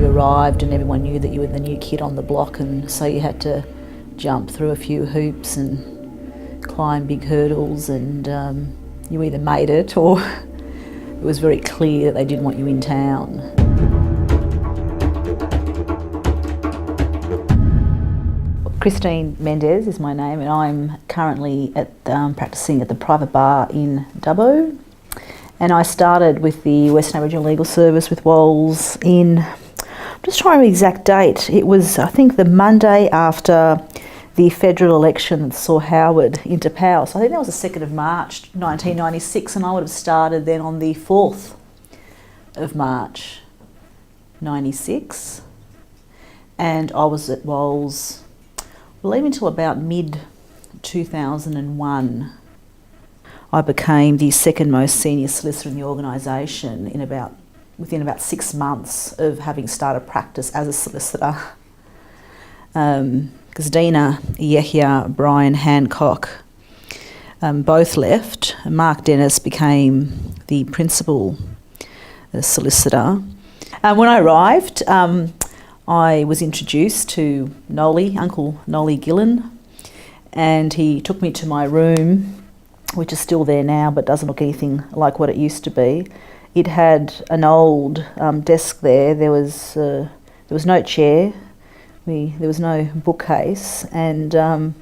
you arrived and everyone knew that you were the new kid on the block, and so you had to jump through a few hoops and climb big hurdles, and you either made it or it was very clear that they didn't want you in town. Christine Mendes is my name, and I'm currently practising at the private bar in Dubbo. And I started with the Western Aboriginal Legal Service with Wols in, I'm just trying to remember the exact date. It was, I think, the Monday after the federal election that saw Howard into power. So I think that was the 2nd of March 1996, and I would have started then on the 4th of March 96. And I was at Wols, I believe, until about mid-2001. I became the second most senior solicitor in the organisation within about 6 months of having started practice as a solicitor. Because Dina, Yehia, Brian Hancock both left. Mark Dennis became the principal solicitor. When I arrived, I was introduced to Uncle Nolly Gillen, and he took me to my room, which is still there now but doesn't look anything like what it used to be. It had an old desk there. There was no chair. There was no bookcase, and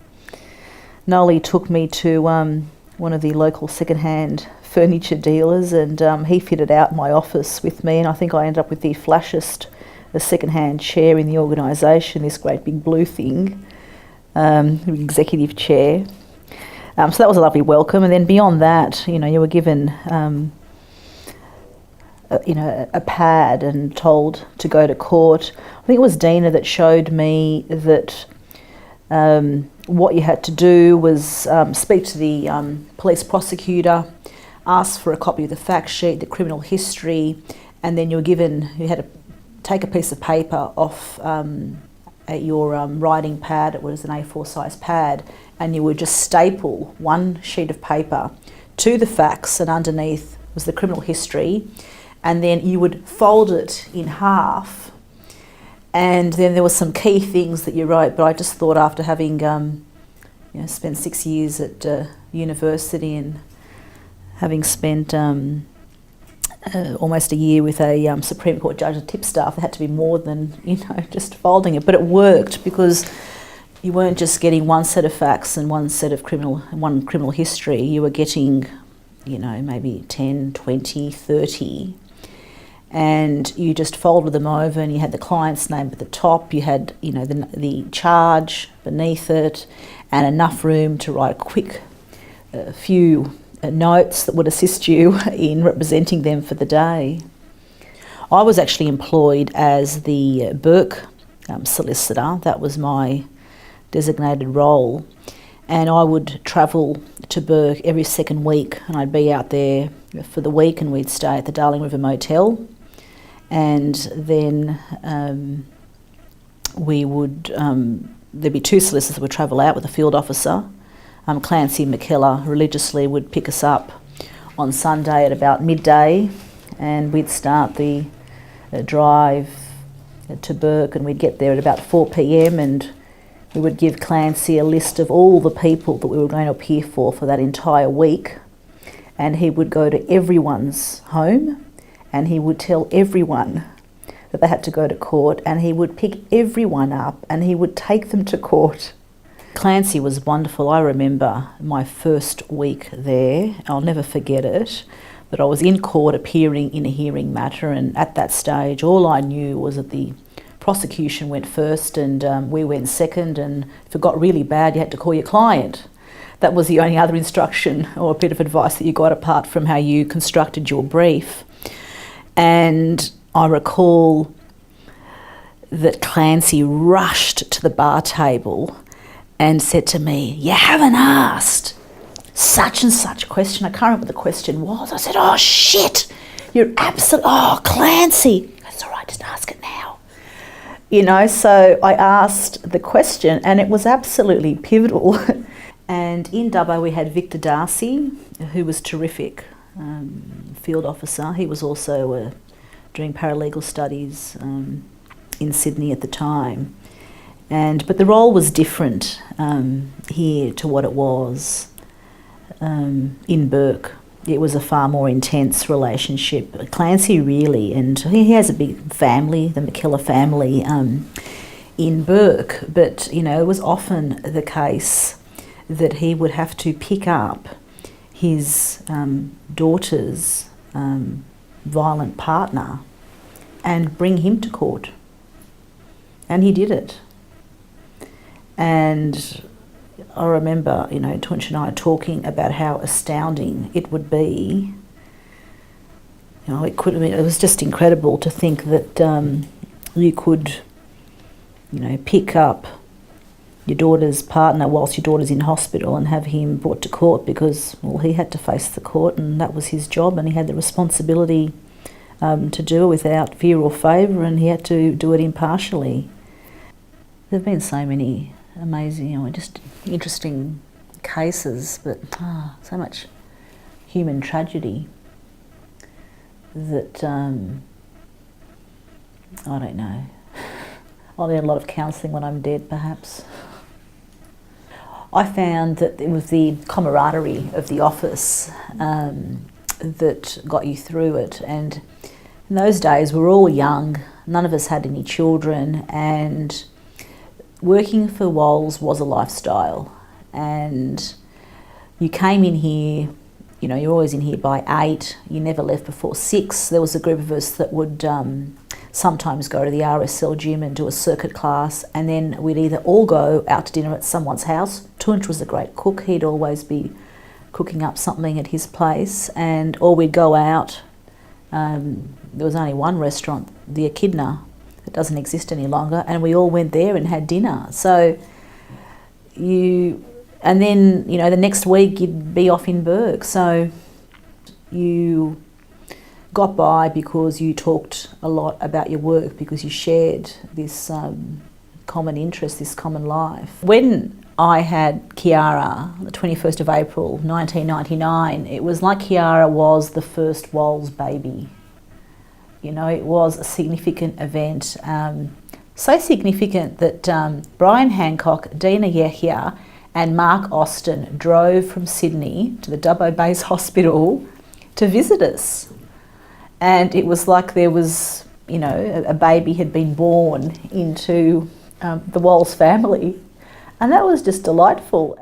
Nolly took me to one of the local second-hand furniture dealers, and he fitted out my office with me, and I think I ended up with the flashest second-hand chair in the organisation, this great big blue thing, executive chair. So that was a lovely welcome, and then beyond that, you were given a pad and told to go to court. I think it was Dina that showed me that what you had to do was speak to the police prosecutor, ask for a copy of the fact sheet, the criminal history, and then you had to take a piece of paper off your writing pad. It was an A4 size pad, and you would just staple one sheet of paper to the facts, and underneath was the criminal history, and then you would fold it in half, and then there were some key things that you wrote. But I just thought, after having spent 6 years at university and having spent almost a year with a Supreme Court judge and tipstaff, there had to be more than just folding it. But it worked, because you weren't just getting one set of facts and one set of criminal history. You were getting maybe 10, 20, 30, and you just folded them over, and you had the client's name at the top, you had the charge beneath it, and enough room to write a few notes that would assist you in representing them for the day. I was actually employed as the Burke solicitor. That was my designated role, and I would travel to Burke every second week, and I'd be out there for the week, and we'd stay at the Darling River Motel, and then there'd be two solicitors that would travel out with a field officer. Clancy McKellar religiously would pick us up on Sunday at about midday, and we'd start the drive to Burke, and we'd get there at about 4 p.m, and we would give Clancy a list of all the people that we were going to appear for that entire week, and he would go to everyone's home, and he would tell everyone that they had to go to court, and he would pick everyone up and he would take them to court. Clancy was wonderful. I remember my first week there. I'll never forget it. But I was in court appearing in a hearing matter, and at that stage all I knew was that the prosecution went first and we went second, and if it got really bad you had to call your client. That was the only other instruction or a bit of advice that you got, apart from how you constructed your brief. And I recall that Clancy rushed to the bar table and said to me, "You haven't asked such and such question." I can't remember what the question was. I said, "Oh shit, you're absolute, oh Clancy." "That's all right, just ask it now." So I asked the question, and it was absolutely pivotal. And in Dubbo we had Victor Darcy, who was terrific, field officer. He was also doing paralegal studies in Sydney at the time. But the role was different here to what it was in Bourke. It was a far more intense relationship. Clancy really, and he has a big family, the McKellar family, in Bourke, but it was often the case that he would have to pick up his daughter's violent partner and bring him to court. And he did it. And I remember, Tunch and I talking about how astounding it would be. It was just incredible to think that you could, pick up your daughter's partner whilst your daughter's in hospital and have him brought to court because, he had to face the court and that was his job and he had the responsibility to do it without fear or favour, and he had to do it impartially. There have been so many amazing, just interesting cases, but so much human tragedy that I don't know. I'll need a lot of counselling when I'm dead, perhaps. I found that it was the camaraderie of the office that got you through it, and in those days we were all young, none of us had any children, and working for Wols was a lifestyle. And you came in here, you're always in here by 8, you never left before 6. There was a group of us that would sometimes go to the RSL gym and do a circuit class, and then we'd either all go out to dinner at someone's house. Tunch was a great cook, he'd always be cooking up something at his place, or we'd go out. There was only one restaurant, the Echidna, that doesn't exist any longer, and we all went there and had dinner. So and then the next week you'd be off in Bourke. So you got by because you talked a lot about your work, because you shared this common interest, this common life. When I had Kiara, the 21st of April 1999, it was like Kiara was the first Wols baby. It was a significant event, so significant that Brian Hancock, Dina Yehia and Mark Austin drove from Sydney to the Dubbo Base Hospital to visit us. And it was like there was, a baby had been born into the Wols family. And that was just delightful.